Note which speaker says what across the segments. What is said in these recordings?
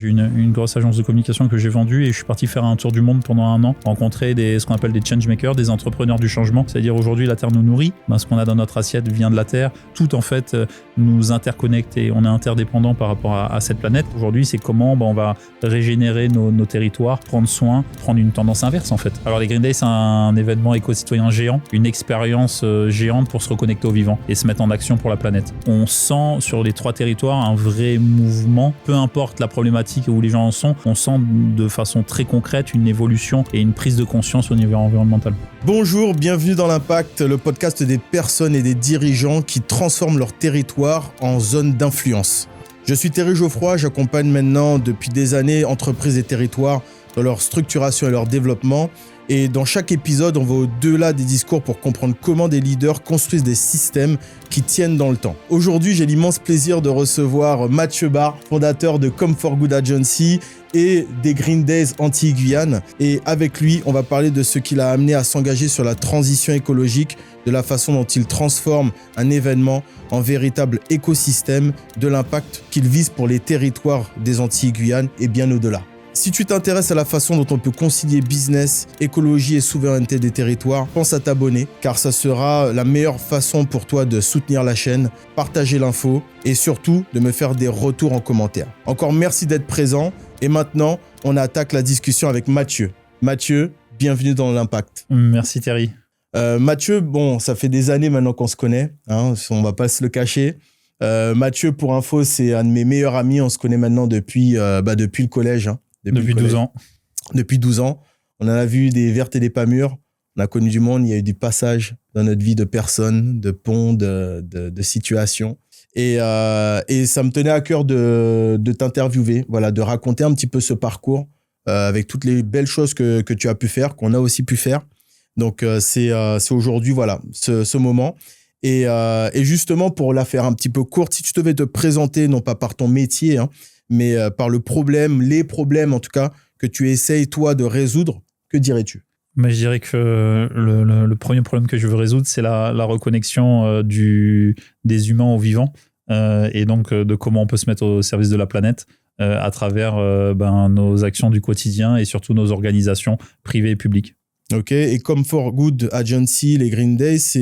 Speaker 1: J'ai une grosse agence de communication que j'ai vendue et je suis parti faire un tour du monde pendant un an, rencontrer ce qu'on appelle des changemakers, des entrepreneurs du changement. C'est-à-dire aujourd'hui la Terre nous nourrit, ce qu'on a dans notre assiette vient de la Terre, tout en fait nous interconnecte et on est interdépendants par rapport à cette planète. Aujourd'hui c'est comment on va régénérer nos territoires, prendre soin, prendre une tendance inverse en fait. Alors les Green Days c'est un événement éco-citoyen géant, une expérience géante pour se reconnecter au vivant et se mettre en action pour la planète. On sent sur les 3 territoires un vrai mouvement, peu importe la problématique où les gens en sont, on sent de façon très concrète une évolution et une prise de conscience au niveau environnemental.
Speaker 2: Bonjour, bienvenue dans l'Impact, le podcast des personnes et des dirigeants qui transforment leur territoire en zone d'influence. Je suis Thierry Geoffroy, j'accompagne maintenant depuis des années entreprises et territoires dans leur structuration et leur développement. Et dans chaque épisode, on va au-delà des discours pour comprendre comment des leaders construisent des systèmes qui tiennent dans le temps. Aujourd'hui, j'ai l'immense plaisir de recevoir Mathieu Barre, fondateur de Come4Good Agency et des Green Days Antilles-Guyane. Et avec lui, on va parler de ce qui l'a amené à s'engager sur la transition écologique, de la façon dont il transforme un événement en véritable écosystème, de l'impact qu'il vise pour les territoires des Antilles-Guyane et bien au-delà. Si tu t'intéresses à la façon dont on peut concilier business, écologie et souveraineté des territoires, pense à t'abonner car ça sera la meilleure façon pour toi de soutenir la chaîne, partager l'info et surtout de me faire des retours en commentaire. Encore merci d'être présent et maintenant on attaque la discussion avec Mathieu. Mathieu, bienvenue dans l'Impact.
Speaker 1: Merci Thierry.
Speaker 2: Mathieu, ça fait des années maintenant qu'on se connaît, on va pas se le cacher. Mathieu, pour info, c'est un de mes meilleurs amis, on se connaît maintenant depuis le collège.
Speaker 1: Depuis 12 ans.
Speaker 2: Depuis 12 ans. On en a vu des vertes et des pas mûres. On a connu du monde. Il y a eu du passage dans notre vie de personnes, de ponts, de situations. Et ça me tenait à cœur de t'interviewer, de raconter un petit peu ce parcours avec toutes les belles choses que tu as pu faire, qu'on a aussi pu faire. Donc, c'est aujourd'hui, ce moment. Et justement, pour la faire un petit peu courte, si tu devais te présenter, non pas par ton métier, mais par les problèmes en tout cas, que tu essayes toi de résoudre, que dirais-tu ?
Speaker 1: Mais je dirais que le premier problème que je veux résoudre, c'est la reconnexion des humains au vivant et donc de comment on peut se mettre au service de la planète à travers nos actions du quotidien et surtout nos organisations privées et publiques.
Speaker 2: Ok, et Come4Good Agency, les Green Days,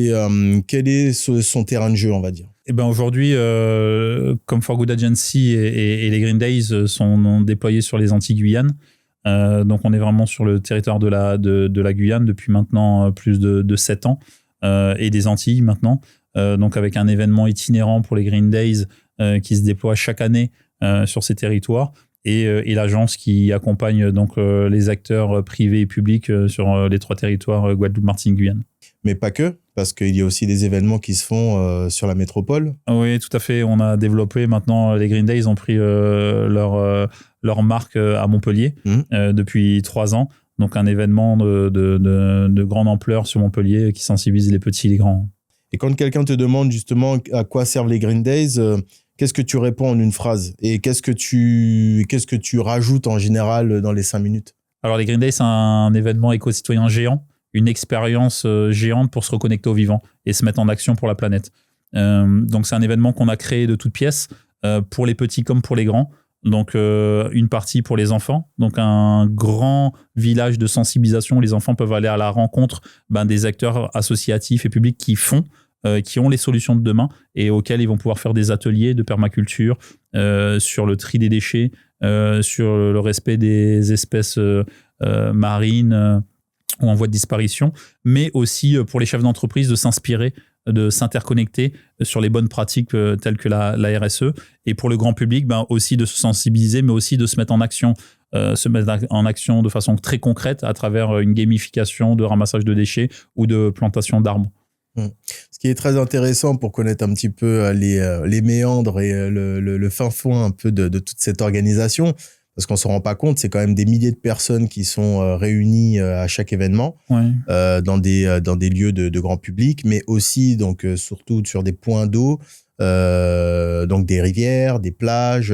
Speaker 2: quel est son terrain de jeu, on va dire ?
Speaker 1: Aujourd'hui, Come4Good Agency et les Green Days sont déployés sur les Antilles-Guyane. Donc, on est vraiment sur le territoire de la Guyane depuis maintenant plus de 7 ans et des Antilles maintenant. Donc, avec un événement itinérant pour les Green Days qui se déploie chaque année sur ces territoires. Et l'agence qui accompagne donc les acteurs privés et publics sur les 3 territoires Guadeloupe, Martinique, Guyane.
Speaker 2: Mais pas que, parce qu'il y a aussi des événements qui se font sur la métropole.
Speaker 1: Oui, tout à fait. On a développé maintenant, les Green Days ont pris leur marque à Montpellier depuis 3 ans. Donc un événement de grande ampleur sur Montpellier qui sensibilise les petits et les grands.
Speaker 2: Et quand quelqu'un te demande justement à quoi servent les Green Days, qu'est-ce que tu réponds en une phrase ? Et qu'est-ce que tu rajoutes en général dans les 5 minutes ?
Speaker 1: Alors les Green Days, c'est un événement éco-citoyen géant, une expérience géante pour se reconnecter au vivant et se mettre en action pour la planète. Donc c'est un événement qu'on a créé de toutes pièces, pour les petits comme pour les grands. Donc une partie pour les enfants, donc un grand village de sensibilisation où les enfants peuvent aller à la rencontre des acteurs associatifs et publics qui ont les solutions de demain et auxquels ils vont pouvoir faire des ateliers de permaculture sur le tri des déchets, sur le respect des espèces marines ou en voie de disparition, mais aussi pour les chefs d'entreprise de s'inspirer, de s'interconnecter sur les bonnes pratiques telles que la RSE, et pour le grand public aussi de se sensibiliser, mais aussi de se mettre en action de façon très concrète à travers une gamification de ramassage de déchets ou de plantation d'arbres.
Speaker 2: Ce qui est très intéressant pour connaître un petit peu les méandres et le fin fond un peu de toute cette organisation, parce qu'on ne se rend pas compte, c'est quand même des milliers de personnes qui sont réunies à chaque événement, dans des lieux de grand public, mais aussi donc surtout sur des points d'eau, donc des rivières, des plages,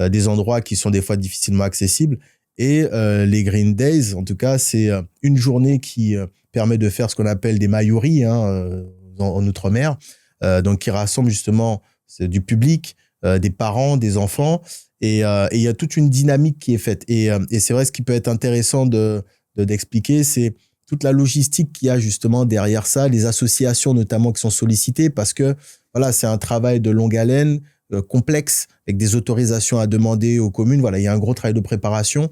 Speaker 2: des endroits qui sont des fois difficilement accessibles. Et les Green Days, en tout cas, c'est une journée qui permet de faire ce qu'on appelle des maïouris en Outre-mer, donc qui rassemble justement du public, des parents, des enfants, Et il y a toute une dynamique qui est faite. Et c'est vrai, ce qui peut être intéressant d'expliquer, c'est toute la logistique qu'il y a justement derrière ça, les associations notamment qui sont sollicitées, parce que voilà, c'est un travail de longue haleine, complexe, avec des autorisations à demander aux communes. Voilà, il y a un gros travail de préparation.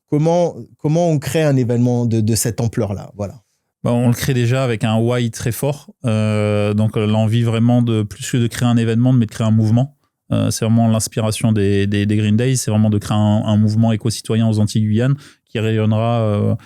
Speaker 2: Comment on crée un événement de cette ampleur-là? Voilà.
Speaker 1: On le crée déjà avec un why très fort. Donc, l'envie vraiment de plus que de créer un événement, mais de créer un mouvement. C'est vraiment l'inspiration des Green Days. C'est vraiment de créer un mouvement éco-citoyen aux Antilles-Guyane qui rayonnera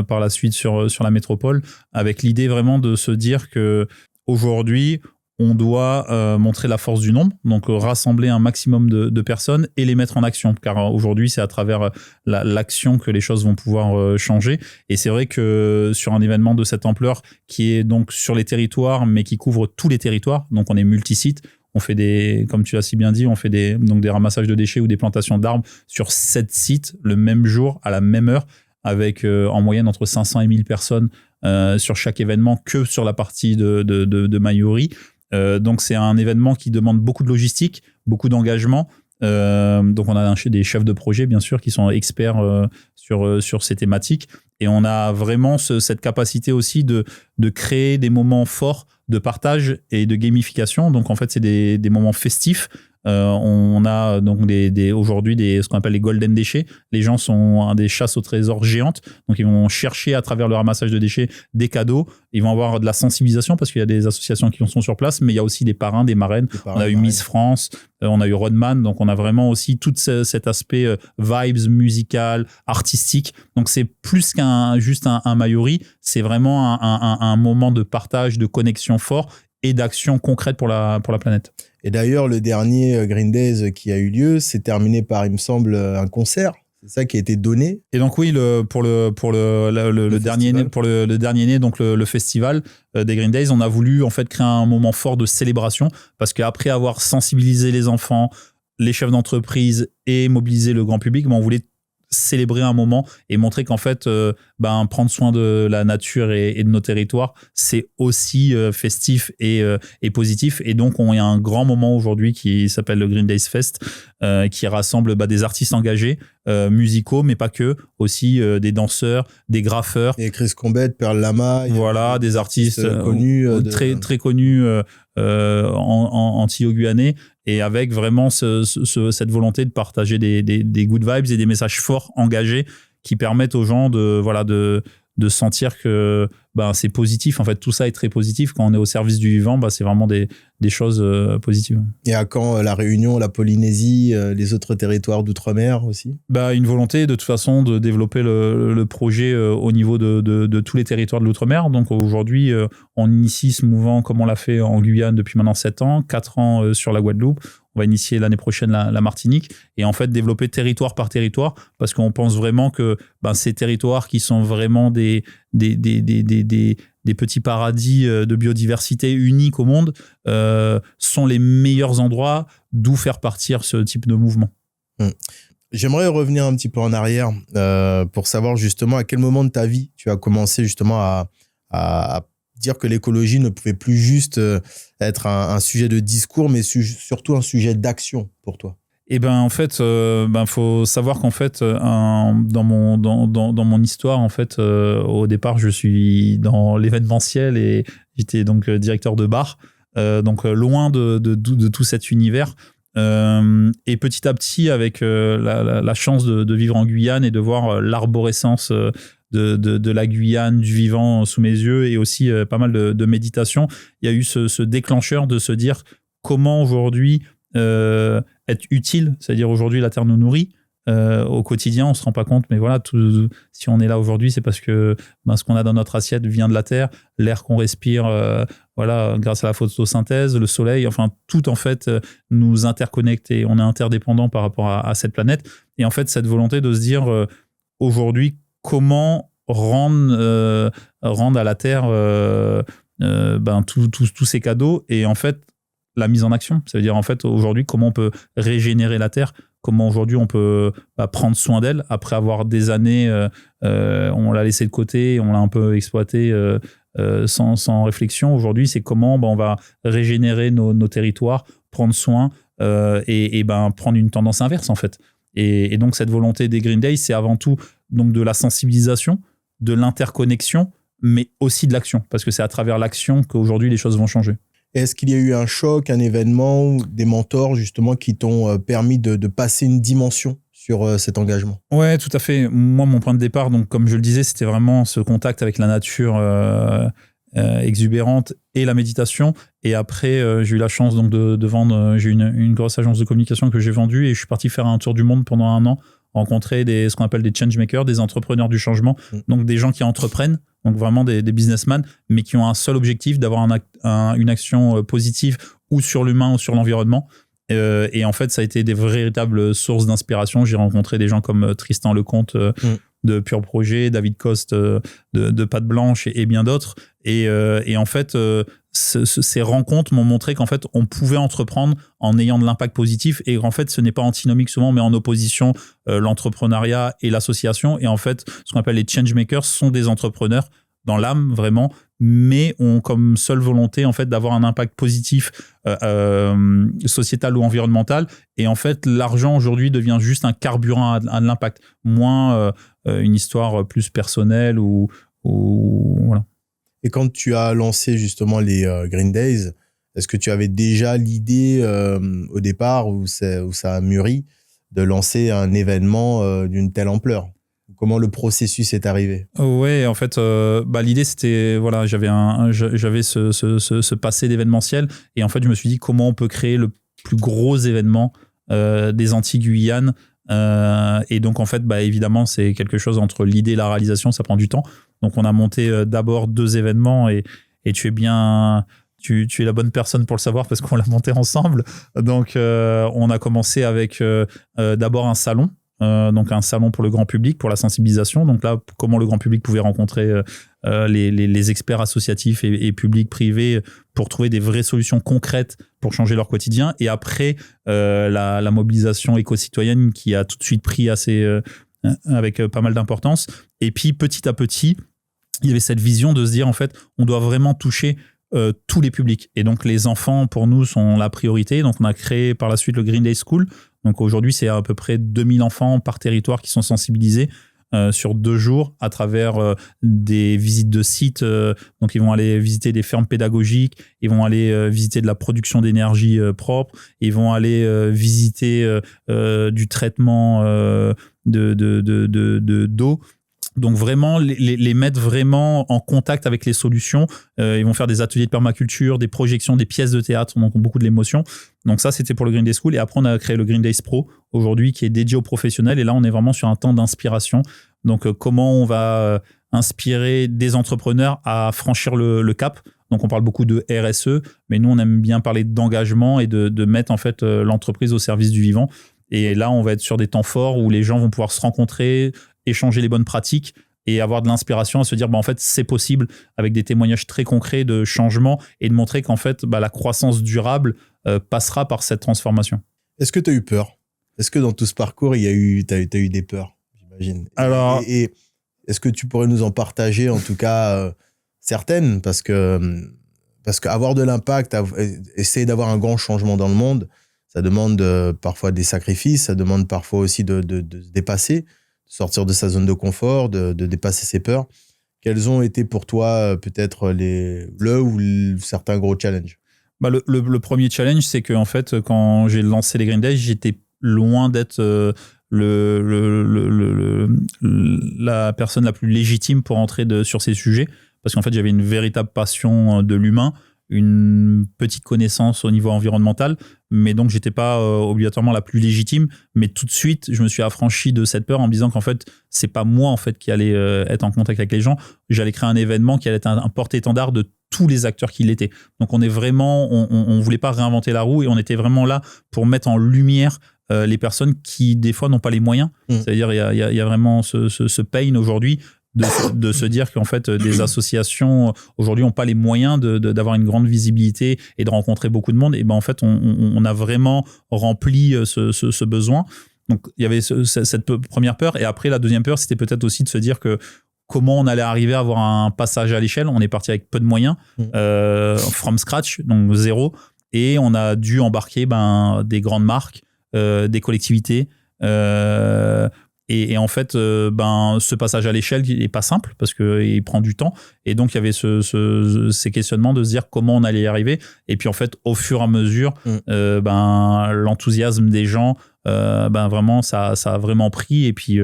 Speaker 1: par la suite sur la métropole, avec l'idée vraiment de se dire que aujourd'hui, on doit montrer la force du nombre, donc rassembler un maximum de personnes et les mettre en action, car aujourd'hui, c'est à travers l'action que les choses vont pouvoir changer. Et c'est vrai que sur un événement de cette ampleur, qui est donc sur les territoires, mais qui couvre tous les territoires, donc on est multisite, on fait comme tu l'as si bien dit, on fait des ramassages de déchets ou des plantations d'arbres sur 7 sites le même jour, à la même heure, avec en moyenne entre 500 et 1000 personnes sur chaque événement, que sur la partie de Mayuri. Donc c'est un événement qui demande beaucoup de logistique, beaucoup d'engagement. Donc on a des chefs de projet bien sûr qui sont experts sur ces thématiques, et on a vraiment cette capacité aussi de créer des moments forts de partage et de gamification. Donc en fait c'est des moments festifs. On a donc aujourd'hui ce qu'on appelle les golden déchets. Les gens sont des chasses au trésor géantes, donc ils vont chercher à travers le ramassage de déchets des cadeaux. Ils vont avoir de la sensibilisation parce qu'il y a des associations qui sont sur place, mais il y a aussi des parrains, des marraines. On a eu Miss France, on a eu Rodman, donc on a vraiment aussi tout cet aspect vibes musical, artistique. Donc c'est plus juste un Mayuri, c'est vraiment un moment de partage, de connexion fort et d'action concrète pour la planète.
Speaker 2: Et d'ailleurs, le dernier Green Days qui a eu lieu, c'est terminé par, il me semble, un concert. C'est ça qui a été donné.
Speaker 1: Et donc oui, pour le dernier né, donc le festival des Green Days, on a voulu en fait créer un moment fort de célébration, parce qu'après avoir sensibilisé les enfants, les chefs d'entreprise et mobilisé le grand public, on voulait célébrer un moment et montrer qu'en fait prendre soin de la nature et de nos territoires, c'est aussi festif et positif. Et donc il y a un grand moment aujourd'hui qui s'appelle le Green Days Fest, qui rassemble des artistes engagés, musicaux, mais pas que, aussi des danseurs, des graffeurs,
Speaker 2: et Chris Combet, Pearl Lama,
Speaker 1: voilà, des artistes
Speaker 2: connus,
Speaker 1: très connus anti-guyanais, et avec vraiment cette volonté de partager des good vibes et des messages forts, engagés, qui permettent aux gens de sentir que c'est positif. En fait, tout ça est très positif. Quand on est au service du vivant, c'est vraiment des choses positives.
Speaker 2: Et à quand la Réunion, la Polynésie, les autres territoires d'outre-mer aussi?
Speaker 1: Une volonté de toute façon de développer le projet au niveau de tous les territoires de l'outre-mer. Donc aujourd'hui, on initie ce mouvement comme on l'a fait en Guyane depuis maintenant 7 ans, 4 ans sur la Guadeloupe. On va initier l'année prochaine la Martinique, et en fait développer territoire par territoire, parce qu'on pense vraiment que ces territoires qui sont vraiment des petits paradis de biodiversité uniques au monde sont les meilleurs endroits d'où faire partir ce type de mouvement.
Speaker 2: J'aimerais revenir un petit peu en arrière pour savoir justement à quel moment de ta vie tu as commencé justement à dire que l'écologie ne pouvait plus juste être un sujet de discours, mais surtout un sujet d'action pour toi.
Speaker 1: Et en fait, faut savoir qu'en fait, dans mon histoire, en fait, au départ, je suis dans l'événementiel et j'étais donc directeur de bar, donc loin de tout cet univers. Et petit à petit, avec la chance de vivre en Guyane et de voir l'arborescence de la Guyane, du vivant sous mes yeux, et aussi pas mal de méditation, il y a eu ce déclencheur de se dire comment aujourd'hui être utile, c'est-à-dire aujourd'hui la terre nous nourrit au quotidien, on se rend pas compte, mais voilà, si on est là aujourd'hui, c'est parce que ce qu'on a dans notre assiette vient de la terre, l'air qu'on respire, grâce à la photosynthèse, le soleil, enfin tout en fait nous interconnecte, et on est interdépendants par rapport à cette planète. Et en fait cette volonté de se dire aujourd'hui comment rendre à la terre tous ces cadeaux, et en fait la mise en action, ça veut dire en fait aujourd'hui comment on peut régénérer la terre, comment aujourd'hui on peut prendre soin d'elle après avoir des années on l'a laissé de côté, on l'a un peu exploité sans réflexion. Aujourd'hui c'est comment on va régénérer nos territoires, prendre soin et prendre une tendance inverse en fait. Et donc cette volonté des Green Days, c'est avant tout donc de la sensibilisation, de l'interconnexion, mais aussi de l'action, parce que c'est à travers l'action qu'aujourd'hui les choses vont changer.
Speaker 2: Est-ce qu'il y a eu un choc, un événement, des mentors justement qui t'ont permis de passer une dimension sur cet engagement?
Speaker 1: Ouais, tout à fait. Moi, mon point de départ, donc comme je le disais, c'était vraiment ce contact avec la nature exubérante et la méditation. Et après, j'ai eu la chance donc de vendre. J'ai eu une grosse agence de communication que j'ai vendue et je suis parti faire un tour du monde pendant 1 an, rencontrer ce qu'on appelle des changemakers, des entrepreneurs du changement, donc des gens qui entreprennent, donc vraiment des businessmen, mais qui ont un seul objectif d'avoir une action positive ou sur l'humain ou sur l'environnement. Et en fait, ça a été des véritables sources d'inspiration. J'ai rencontré des gens comme Tristan Lecomte de Pure Projet, David Coste de Patte Blanche et bien d'autres. Et en fait, ces rencontres m'ont montré qu'en fait, on pouvait entreprendre en ayant de l'impact positif et en fait, ce n'est pas antinomique souvent, mais en opposition l'entrepreneuriat et l'association. Et en fait, ce qu'on appelle les changemakers sont des entrepreneurs dans l'âme, vraiment, mais ont comme seule volonté en fait d'avoir un impact positif sociétal ou environnemental. Et en fait, l'argent aujourd'hui devient juste un carburant à l'impact, moins une histoire plus personnelle ou voilà.
Speaker 2: Et quand tu as lancé justement les Green Days, est-ce que tu avais déjà l'idée au départ où ça a mûri de lancer un événement d'une telle ampleur? Comment le processus est arrivé?
Speaker 1: Ouais, en fait, l'idée c'était voilà, j'avais ce passé d'événementiel et en fait je me suis dit comment on peut créer le plus gros événement des Antilles-Guyane. Et donc en fait, évidemment, c'est quelque chose entre l'idée et la réalisation, ça prend du temps. Donc on a monté d'abord 2 événements et tu es la bonne personne pour le savoir parce qu'on l'a monté ensemble. Donc on a commencé avec d'abord un salon. Donc un salon pour le grand public, pour la sensibilisation. Donc là, comment le grand public pouvait rencontrer les experts associatifs et publics, privés pour trouver des vraies solutions concrètes pour changer leur quotidien. Et après, la mobilisation éco-citoyenne qui a tout de suite pris avec pas mal d'importance. Et puis petit à petit, il y avait cette vision de se dire en fait, on doit vraiment toucher tous les publics. Et donc les enfants, pour nous, sont la priorité. Donc on a créé par la suite le Green Day School. Donc aujourd'hui, c'est à peu près 2000 enfants par territoire qui sont sensibilisés sur 2 jours à travers des visites de sites. Donc ils vont aller visiter des fermes pédagogiques, ils vont aller visiter de la production d'énergie propre, ils vont aller visiter du traitement d'eau. Donc vraiment, les mettre vraiment en contact avec les solutions. Ils vont faire des ateliers de permaculture, des projections, des pièces de théâtre, donc beaucoup de l'émotion. Donc ça, c'était pour le Green Day School. Et après, on a créé le Green Days Pro, aujourd'hui, qui est dédié aux professionnels. Et là, on est vraiment sur un temps d'inspiration. Donc comment on va inspirer des entrepreneurs à franchir le cap. Donc on parle beaucoup de RSE, mais nous, on aime bien parler d'engagement et de mettre en fait l'entreprise au service du vivant. Et là, on va être sur des temps forts où les gens vont pouvoir se rencontrer, échanger les bonnes pratiques et avoir de l'inspiration à se dire en fait c'est possible avec des témoignages très concrets de changement et de montrer qu'en fait la croissance durable passera par cette transformation.
Speaker 2: Est-ce que tu as eu peur? Est-ce que dans tout ce parcours t'as eu des peurs, j'imagine?
Speaker 1: Alors,
Speaker 2: et est-ce que tu pourrais nous en partager en tout cas certaines, parce que avoir de l'impact, essayer d'avoir un grand changement dans le monde, ça demande parfois des sacrifices, ça demande parfois aussi de se dépasser, sortir de sa zone de confort, de dépasser ses peurs. Quels ont été pour toi peut-être certains gros challenges?
Speaker 1: Le premier challenge, c'est que en fait, quand j'ai lancé les Green Days, j'étais loin d'être la personne la plus légitime pour entrer sur ces sujets, parce qu'en fait, j'avais une véritable passion de l'humain, une petite connaissance au niveau environnemental, mais donc j'étais pas obligatoirement la plus légitime. Mais tout de suite, je me suis affranchi de cette peur en me disant qu'en fait, c'est pas moi en fait qui allait être en contact avec les gens. J'allais créer un événement qui allait être un porte-étendard de tous les acteurs qui l'étaient. Donc on voulait pas réinventer la roue et on était vraiment là pour mettre en lumière les personnes qui des fois n'ont pas les moyens. C'est-à-dire il y a vraiment ce pain aujourd'hui de se dire qu'en fait des associations aujourd'hui n'ont pas les moyens d'avoir une grande visibilité et de rencontrer beaucoup de monde. Et en fait on a vraiment rempli ce besoin. Donc il y avait cette première peur, et après la deuxième peur, c'était peut-être aussi de se dire que comment on allait arriver à avoir un passage à l'échelle. On est parti avec peu de moyens, from scratch, donc zéro. Et on a dû embarquer des grandes marques, des collectivités. Et en fait, ce passage à l'échelle n'est pas simple parce qu'il prend du temps. Et donc, il y avait ces questionnements de se dire comment on allait y arriver. Et puis, en fait, au fur et à mesure, l'enthousiasme des gens, vraiment, ça a vraiment pris. Et puis,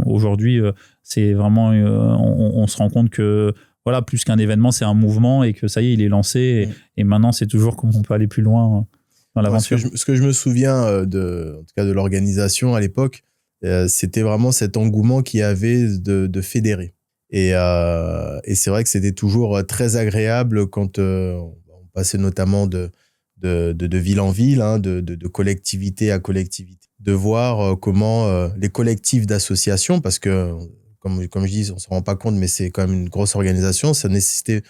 Speaker 1: aujourd'hui, c'est vraiment, on se rend compte que voilà, plus qu'un événement, c'est un mouvement et que ça y est, il est lancé. Et maintenant, c'est toujours comment on peut aller plus loin dans l'aventure.
Speaker 2: Ce que je me souviens en tout cas de l'organisation à l'époque, c'était vraiment cet engouement qu'il y avait de fédérer. Et c'est vrai que c'était toujours très agréable quand on passait notamment de ville en ville, de collectivité à collectivité, de voir comment les collectifs d'associations, parce que comme je dis, on ne se rend pas compte, mais c'est quand même une grosse organisation. Ça nécessitait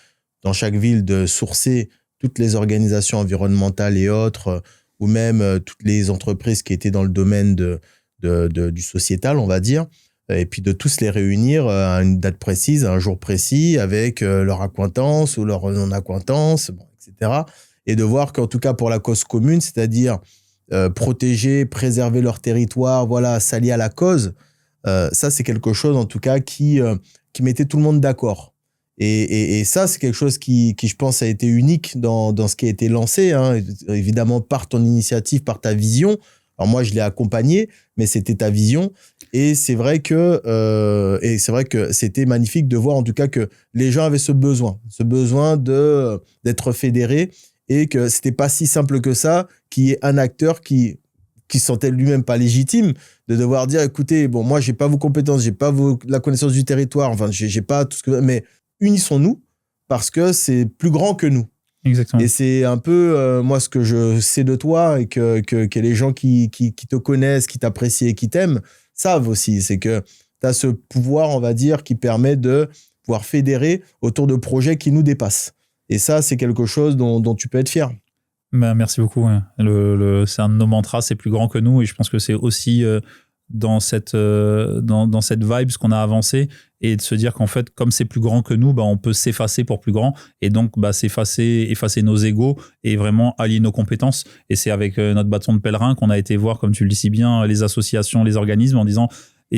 Speaker 2: dans chaque ville de sourcer toutes les organisations environnementales et autres, ou même toutes les entreprises qui étaient dans le domaine du sociétal, on va dire, et puis de tous les réunir à une date précise, à un jour précis, avec leur accointance ou leur non-accointance, etc. Et de voir qu'en tout cas pour la cause commune, c'est-à-dire protéger, préserver leur territoire, voilà, s'allier à la cause, ça c'est quelque chose en tout cas qui mettait tout le monde d'accord. Et ça, c'est quelque chose qui, je pense, a été unique dans ce qui a été lancé, évidemment par ton initiative, par ta vision. Alors moi, je l'ai accompagné, mais c'était ta vision. Et c'est vrai que c'était magnifique de voir en tout cas que les gens avaient ce besoin d'être fédérés et que c'était pas si simple que ça, qu'il y ait un acteur qui se sentait lui-même pas légitime de devoir dire, écoutez, bon, moi, j'ai pas vos compétences, j'ai pas la connaissance du territoire, enfin, j'ai pas tout ce que, mais unissons-nous parce que c'est plus grand que nous.
Speaker 1: Exactement.
Speaker 2: Et c'est un peu, moi, ce que je sais de toi et que les gens qui te connaissent, qui t'apprécient et qui t'aiment savent aussi. C'est que tu as ce pouvoir, on va dire, qui permet de pouvoir fédérer autour de projets qui nous dépassent. Et ça, c'est quelque chose dont tu peux être fier.
Speaker 1: Merci beaucoup. Ouais. C'est un de nos mantras, c'est plus grand que nous. Et je pense que c'est aussi dans cette vibe qu'on a avancé et de se dire qu'en fait, comme c'est plus grand que nous, on peut s'effacer pour plus grand et donc effacer nos égos et vraiment allier nos compétences. Et c'est avec notre bâton de pèlerin qu'on a été voir, comme tu le dis si bien, les associations, les organismes en disant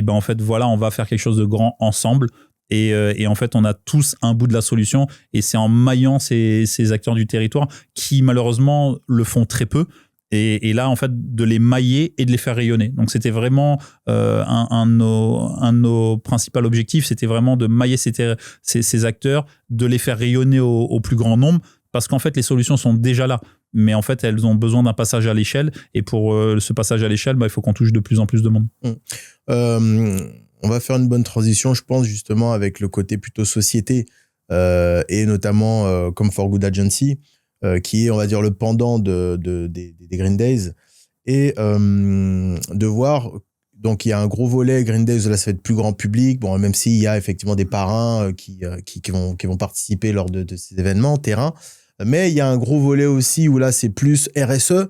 Speaker 1: en fait, voilà, on va faire quelque chose de grand ensemble. Et en fait, on a tous un bout de la solution et c'est en maillant ces acteurs du territoire qui, malheureusement, le font très peu. Et là, en fait, de les mailler et de les faire rayonner. Donc, c'était vraiment un de nos principaux objectifs, c'était vraiment de mailler ces acteurs, de les faire rayonner au plus grand nombre, parce qu'en fait, les solutions sont déjà là. Mais en fait, elles ont besoin d'un passage à l'échelle. Et pour ce passage à l'échelle, il faut qu'on touche de plus en plus de monde.
Speaker 2: On va faire une bonne transition, je pense, justement, avec le côté plutôt société et notamment comme For Good Agency, qui est, on va dire, le pendant des Green Days. Et de voir, donc il y a un gros volet Green Days, là, ça va être plus grand public, bon, même s'il y a effectivement des parrains qui vont participer lors de ces événements, terrain. Mais il y a un gros volet aussi où là, c'est plus RSE,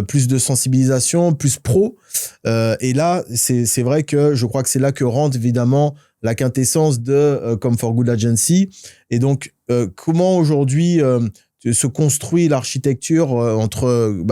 Speaker 2: plus de sensibilisation, plus pro. Et là, c'est vrai que je crois que c'est là que rentre évidemment la quintessence de Come For Good Agency. Et donc, comment aujourd'hui se construit l'architecture entre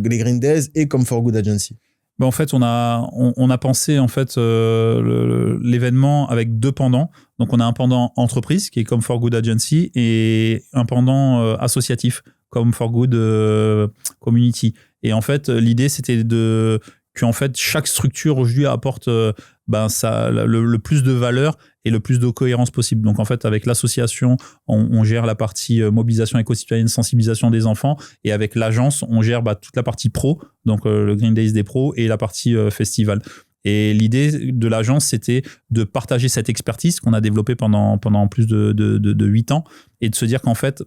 Speaker 2: les Green Days et Come For Good Agency?
Speaker 1: En fait, on a pensé en fait l'événement avec deux pendants. Donc, on a un pendant entreprise qui est Come For Good Agency et un pendant associatif comme For Good Community. Et en fait, l'idée, c'était que en fait, chaque structure aujourd'hui apporte le plus de valeur et le plus de cohérence possible. Donc, en fait, avec l'association, on gère la partie mobilisation éco-citoyenne, sensibilisation des enfants. Et avec l'agence, on gère toute la partie pro, donc le Green Days des pros et la partie festival. Et l'idée de l'agence, c'était de partager cette expertise qu'on a développée pendant plus de 8 ans et de se dire qu'en fait,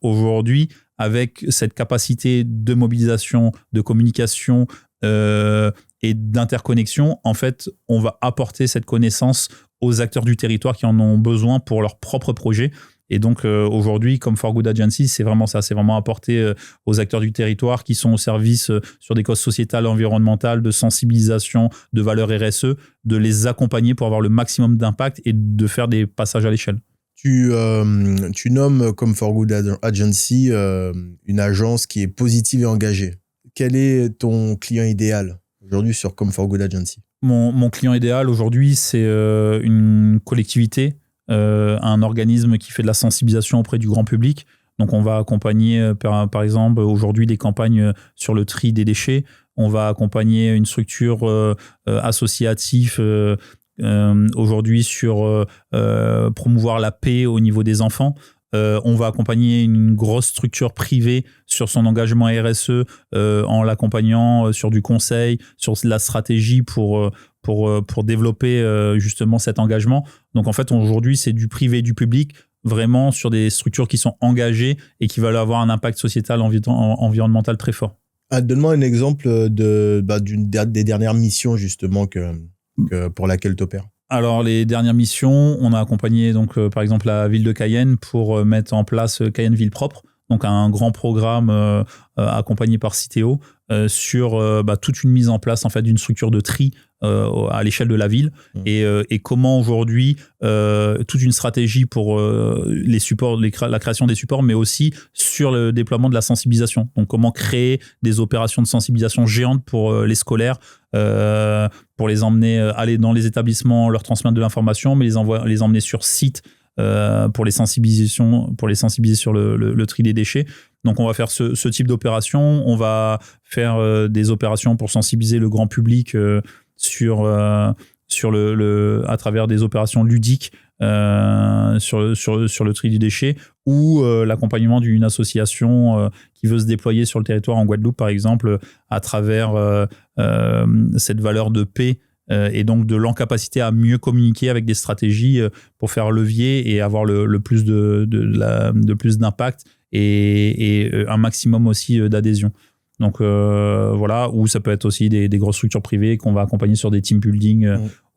Speaker 1: aujourd'hui, avec cette capacité de mobilisation, de communication et d'interconnexion, en fait, on va apporter cette connaissance aux acteurs du territoire qui en ont besoin pour leurs propres projets. Et donc, aujourd'hui, comme For Good Agency, c'est vraiment ça. C'est vraiment apporter aux acteurs du territoire qui sont au service sur des causes sociétales, environnementales, de sensibilisation, de valeurs RSE, de les accompagner pour avoir le maximum d'impact et de faire des passages à l'échelle.
Speaker 2: Tu nommes Come4Good Agency une agence qui est positive et engagée. Quel est ton client idéal aujourd'hui sur Come4Good Agency?
Speaker 1: Mon client idéal aujourd'hui, c'est une collectivité, un organisme qui fait de la sensibilisation auprès du grand public. Donc, on va accompagner, par exemple, aujourd'hui, des campagnes sur le tri des déchets. On va accompagner une structure associative aujourd'hui sur promouvoir la paix au niveau des enfants. On va accompagner une grosse structure privée sur son engagement RSE en l'accompagnant sur du conseil, sur la stratégie pour développer justement cet engagement. Donc en fait, aujourd'hui, c'est du privé et du public, vraiment sur des structures qui sont engagées et qui veulent avoir un impact sociétal, environnemental très fort.
Speaker 2: Donne-moi un exemple des dernières missions justement pour laquelle tu opères.
Speaker 1: Alors, les dernières missions, on a accompagné donc, par exemple la ville de Cayenne pour mettre en place Cayenne Ville Propre, donc un grand programme accompagné par Citeo sur toute une mise en place en fait, d'une structure de tri à l'échelle de la ville et comment aujourd'hui toute une stratégie pour les supports, la création des supports, mais aussi sur le déploiement de la sensibilisation. Donc, comment créer des opérations de sensibilisation géantes pour les scolaires, pour les emmener aller dans les établissements, leur transmettre de l'information, mais les emmener sur site pour les sensibiliser sur le tri des déchets. Donc, on va faire ce type d'opération. On va faire des opérations pour sensibiliser le grand public à travers des opérations ludiques sur le tri du déchet ou l'accompagnement d'une association qui veut se déployer sur le territoire en Guadeloupe, par exemple, à travers cette valeur de paix et donc de l'encapacité à mieux communiquer avec des stratégies pour faire levier et avoir le plus de plus d'impact et un maximum aussi d'adhésion. Donc voilà, ou ça peut être aussi des grosses structures privées qu'on va accompagner sur des team building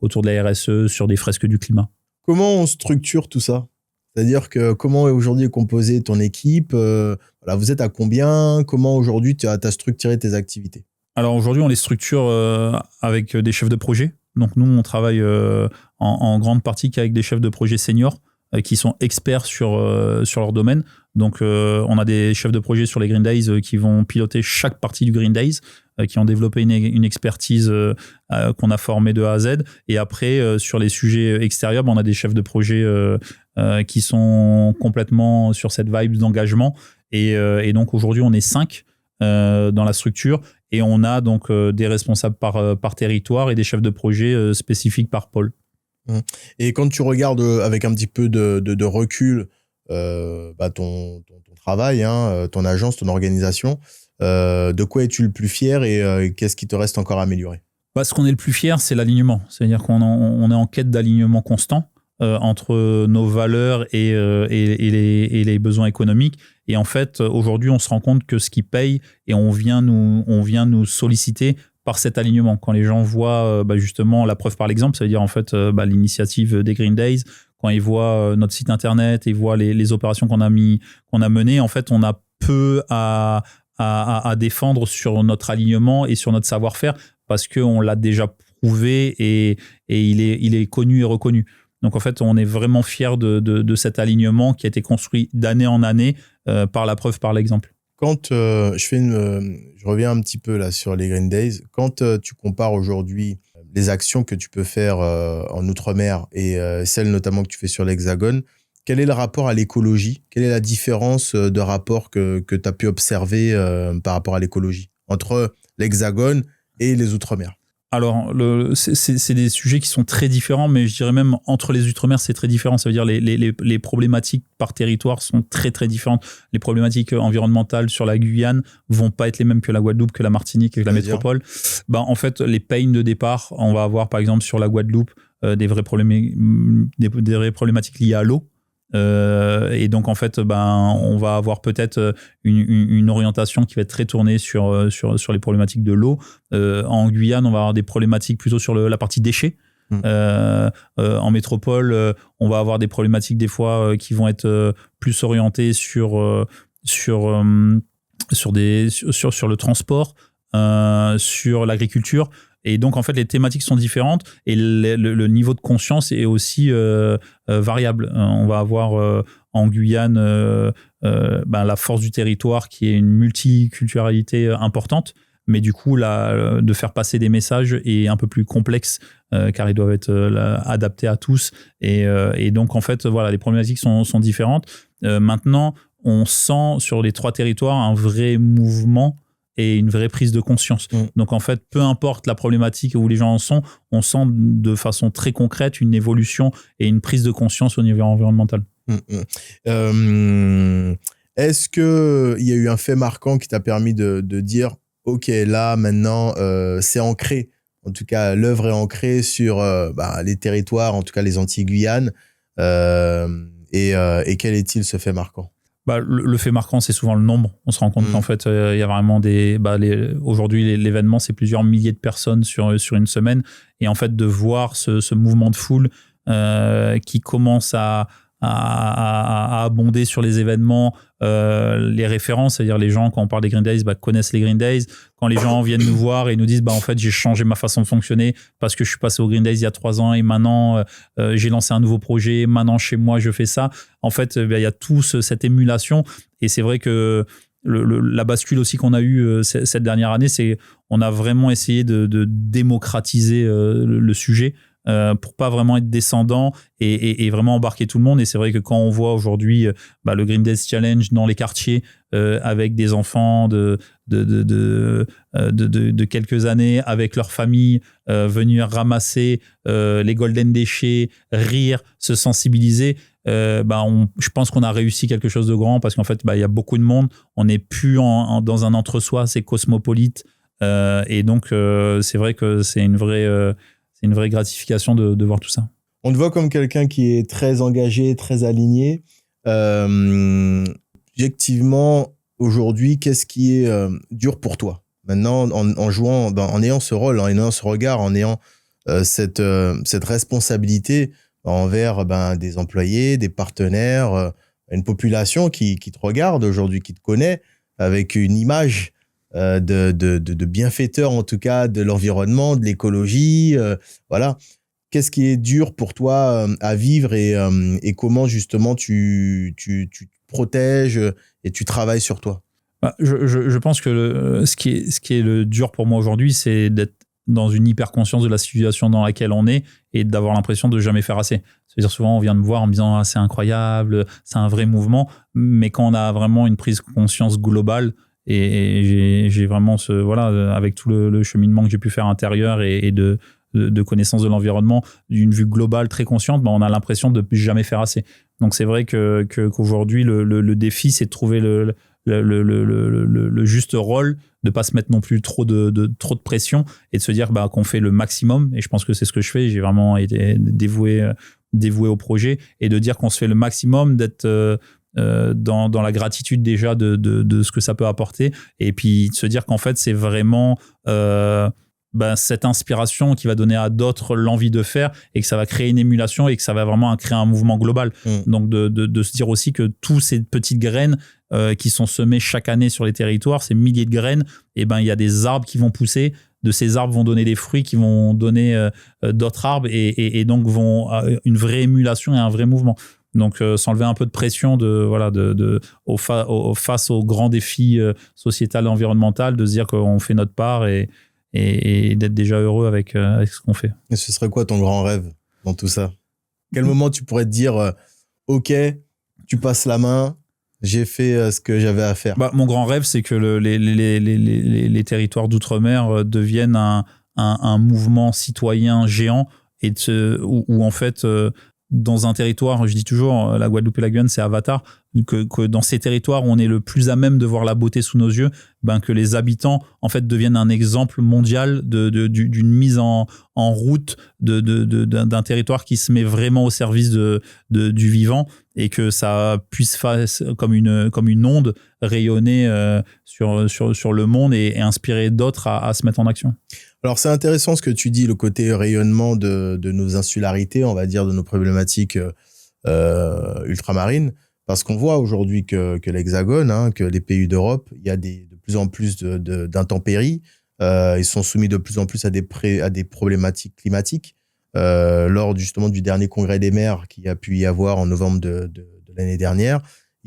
Speaker 1: autour de la RSE, sur des fresques du climat.
Speaker 2: Comment on structure tout ça? C'est-à-dire que comment aujourd'hui est composée ton équipe? Vous êtes à combien? Comment aujourd'hui tu as structuré tes activités?
Speaker 1: Alors aujourd'hui, on les structure avec des chefs de projet. Donc nous, on travaille en grande partie qu'avec des chefs de projet seniors qui sont experts sur leur domaine. Donc on a des chefs de projet sur les Green Days qui vont piloter chaque partie du Green Days, qui ont développé une expertise qu'on a formée de A à Z. Et après, sur les sujets extérieurs, on a des chefs de projet qui sont complètement sur cette vibe d'engagement. Et donc aujourd'hui, on est 5 dans la structure et on a donc des responsables par territoire et des chefs de projet spécifiques par pôle.
Speaker 2: Et quand tu regardes avec un petit peu de recul ton travail, ton agence, ton organisation, de quoi es-tu le plus fier et qu'est-ce qui te reste encore à améliorer?
Speaker 1: Ce qu'on est le plus fier, c'est l'alignement. C'est-à-dire qu'on est en quête d'alignement constant entre nos valeurs et les besoins économiques. Et en fait, aujourd'hui, on se rend compte que ce qui paye, et on vient nous solliciter par cet alignement. Quand les gens voient justement la preuve par l'exemple, ça veut dire en fait l'initiative des Green Days, quand ils voient notre site internet, ils voient les opérations qu'on a menées, en fait, on a peu à défendre sur notre alignement et sur notre savoir-faire parce qu'on l'a déjà prouvé et il est connu et reconnu. Donc en fait, on est vraiment fiers de cet alignement qui a été construit d'année en année par la preuve, par l'exemple.
Speaker 2: Quand je reviens un petit peu là sur les Green Days, quand tu compares aujourd'hui les actions que tu peux faire en Outre-mer et celles notamment que tu fais sur l'Hexagone, quel est le rapport à l'écologie? Quelle est la différence de rapport que tu as pu observer par rapport à l'écologie entre l'Hexagone et les Outre-mer?
Speaker 1: Alors, c'est des sujets qui sont très différents, mais je dirais même entre les Outre-mer, c'est très différent. Ça veut dire les problématiques par territoire sont très, très différentes. Les problématiques environnementales sur la Guyane vont pas être les mêmes que la Guadeloupe, que la Martinique, que la métropole. En fait, les pains de départ, on va avoir par exemple sur la Guadeloupe des vraies problématiques liées à l'eau. Et donc en fait on va avoir peut-être une orientation qui va être très tournée sur les problématiques de l'eau. En Guyane, on va avoir des problématiques plutôt sur la partie déchets. En métropole, on va avoir des problématiques des fois qui vont être plus orientées sur le transport, sur l'agriculture. Et donc, en fait, les thématiques sont différentes et le niveau de conscience est aussi variable. On va avoir en Guyane la force du territoire qui est une multiculturalité importante. Mais du coup, de faire passer des messages est un peu plus complexe car ils doivent être adaptés à tous. Et donc, en fait, voilà, les problématiques sont différentes. Maintenant, on sent sur les 3 territoires un vrai mouvement et une vraie prise de conscience. Donc, en fait, peu importe la problématique où les gens en sont, on sent de façon très concrète une évolution et une prise de conscience au niveau environnemental.
Speaker 2: Est-ce qu'il y a eu un fait marquant qui t'a permis de dire « Ok, là, maintenant, c'est ancré. En tout cas, l'œuvre est ancrée sur les territoires, en tout cas les Antilles-Guyane. Et quel est-il, ce fait marquant ?»
Speaker 1: Le fait marquant, c'est souvent le nombre. On se rend compte qu'en fait, il y a vraiment aujourd'hui, l'événement, c'est plusieurs milliers de personnes sur une semaine. Et en fait, de voir ce mouvement de foule qui commence à abonder sur les événements, les références, c'est-à-dire les gens, quand on parle des Green Days, connaissent les Green Days. Quand les gens viennent nous voir et nous disent en fait j'ai changé ma façon de fonctionner parce que je suis passé au Green Days il y a 3 ans et maintenant j'ai lancé un nouveau projet, maintenant chez moi je fais ça. En fait, il y a cette émulation et c'est vrai que la bascule aussi qu'on a eue cette dernière année, c'est on a vraiment essayé de démocratiser le sujet. Pour pas vraiment être descendant et vraiment embarquer tout le monde. Et c'est vrai que quand on voit aujourd'hui le Green Days Challenge dans les quartiers avec des enfants de quelques années avec leur famille, venir ramasser les golden déchets, rire, se sensibiliser, je pense qu'on a réussi quelque chose de grand parce qu'en fait, il y a beaucoup de monde. On n'est plus dans un entre-soi, c'est cosmopolite. Et donc, c'est vrai que c'est une vraie gratification de voir tout ça.
Speaker 2: On te voit comme quelqu'un qui est très engagé, très aligné. Objectivement, aujourd'hui, qu'est-ce qui est dur pour toi? Maintenant, en jouant, en ayant ce rôle, en ayant ce regard, en ayant cette responsabilité envers des employés, des partenaires, une population qui te regarde aujourd'hui, qui te connaît, avec une image de bienfaiteur, en tout cas, de l'environnement, de l'écologie. Voilà. Qu'est-ce qui est dur pour toi à vivre et comment, justement, tu te protèges et tu travailles sur toi?
Speaker 1: Je pense que ce qui est le dur pour moi aujourd'hui, c'est d'être dans une hyper conscience de la situation dans laquelle on est et d'avoir l'impression de jamais faire assez. C'est-à-dire souvent on vient me voir en me disant c'est incroyable, c'est un vrai mouvement, mais quand on a vraiment une prise de conscience globale et j'ai vraiment avec tout le cheminement que j'ai pu faire intérieur et de connaissance de l'environnement, d'une vue globale très consciente, on a l'impression de jamais faire assez. Donc c'est vrai qu'aujourd'hui le défi, c'est de trouver le juste rôle, de pas se mettre non plus trop de pression et de se dire qu'on fait le maximum. Et je pense que c'est ce que je fais. J'ai vraiment été dévoué au projet et de dire qu'on se fait le maximum, d'être dans la gratitude déjà de ce que ça peut apporter et puis de se dire qu'en fait c'est vraiment cette inspiration qui va donner à d'autres l'envie de faire et que ça va créer une émulation et que ça va vraiment créer un mouvement global. Donc de se dire aussi que toutes ces petites graines qui sont semées chaque année sur les territoires, ces milliers de graines, il y a des arbres qui vont pousser, de ces arbres vont donner des fruits qui vont donner d'autres arbres et donc vont une vraie émulation et un vrai mouvement. Donc s'enlever un peu de pression face aux grands défis sociétal et environnemental, de se dire qu'on fait notre part et d'être déjà heureux avec ce qu'on fait.
Speaker 2: Et ce serait quoi ton grand rêve dans tout ça? Quel moment tu pourrais te dire ok, tu passes la main, j'ai fait ce que j'avais à faire?
Speaker 1: Mon grand rêve, c'est que les territoires d'outre-mer deviennent un mouvement citoyen géant et où en fait dans un territoire, je dis toujours, la Guadeloupe et la Guyane, c'est Avatar, que dans ces territoires où on est le plus à même de voir la beauté sous nos yeux, que les habitants en fait deviennent un exemple mondial d'une mise en route d'un territoire qui se met vraiment au service du vivant et que ça puisse faire comme une onde rayonner sur le monde et inspirer d'autres à se mettre en action.
Speaker 2: Alors, c'est intéressant ce que tu dis, le côté rayonnement de nos insularités, on va dire, de nos problématiques ultramarines, parce qu'on voit aujourd'hui que l'Hexagone, que les pays d'Europe, il y a de plus en plus d'intempéries, Ils sont soumis de plus en plus à des problématiques climatiques. Lors justement du dernier congrès des maires qui a pu y avoir en novembre de l'année dernière,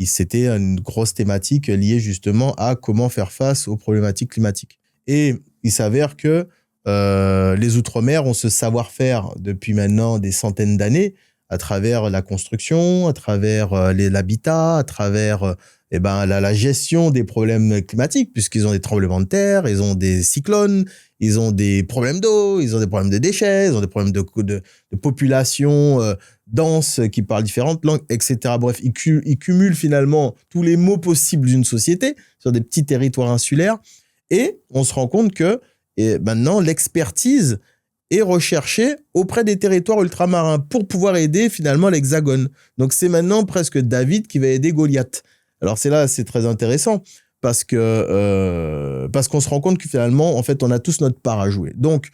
Speaker 2: c'était une grosse thématique liée justement à comment faire face aux problématiques climatiques. Et il s'avère que les Outre-mer ont ce savoir-faire depuis maintenant des centaines d'années à travers la construction, à travers l'habitat, à travers la gestion des problèmes climatiques, puisqu'ils ont des tremblements de terre, ils ont des cyclones, ils ont des problèmes d'eau, ils ont des problèmes de déchets, ils ont des problèmes de population dense qui parle différentes langues, etc. Bref, ils cumulent finalement tous les maux possibles d'une société sur des petits territoires insulaires. Et on se rend compte que maintenant, l'expertise est recherchée auprès des territoires ultramarins pour pouvoir aider finalement l'Hexagone. Donc, c'est maintenant presque David qui va aider Goliath. Alors, c'est très intéressant parce qu'on se rend compte que finalement, en fait, on a tous notre part à jouer. Donc,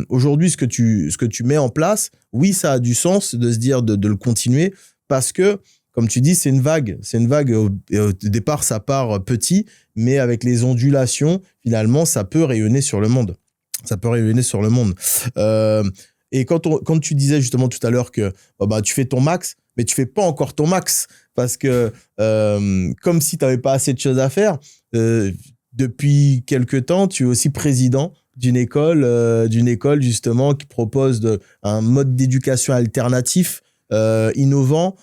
Speaker 2: aujourd'hui, ce que tu mets en place, oui, ça a du sens de se dire de le continuer parce que, comme tu dis, c'est une vague. C'est une vague. Au départ, ça part petit, mais avec les ondulations, finalement, ça peut rayonner sur le monde. Et quand tu disais justement tout à l'heure que tu fais ton max, mais tu fais pas encore ton max parce que comme si tu n'avais pas assez de choses à faire, depuis quelque temps, tu es aussi président d'une école justement qui propose un mode d'éducation alternatif, innovant,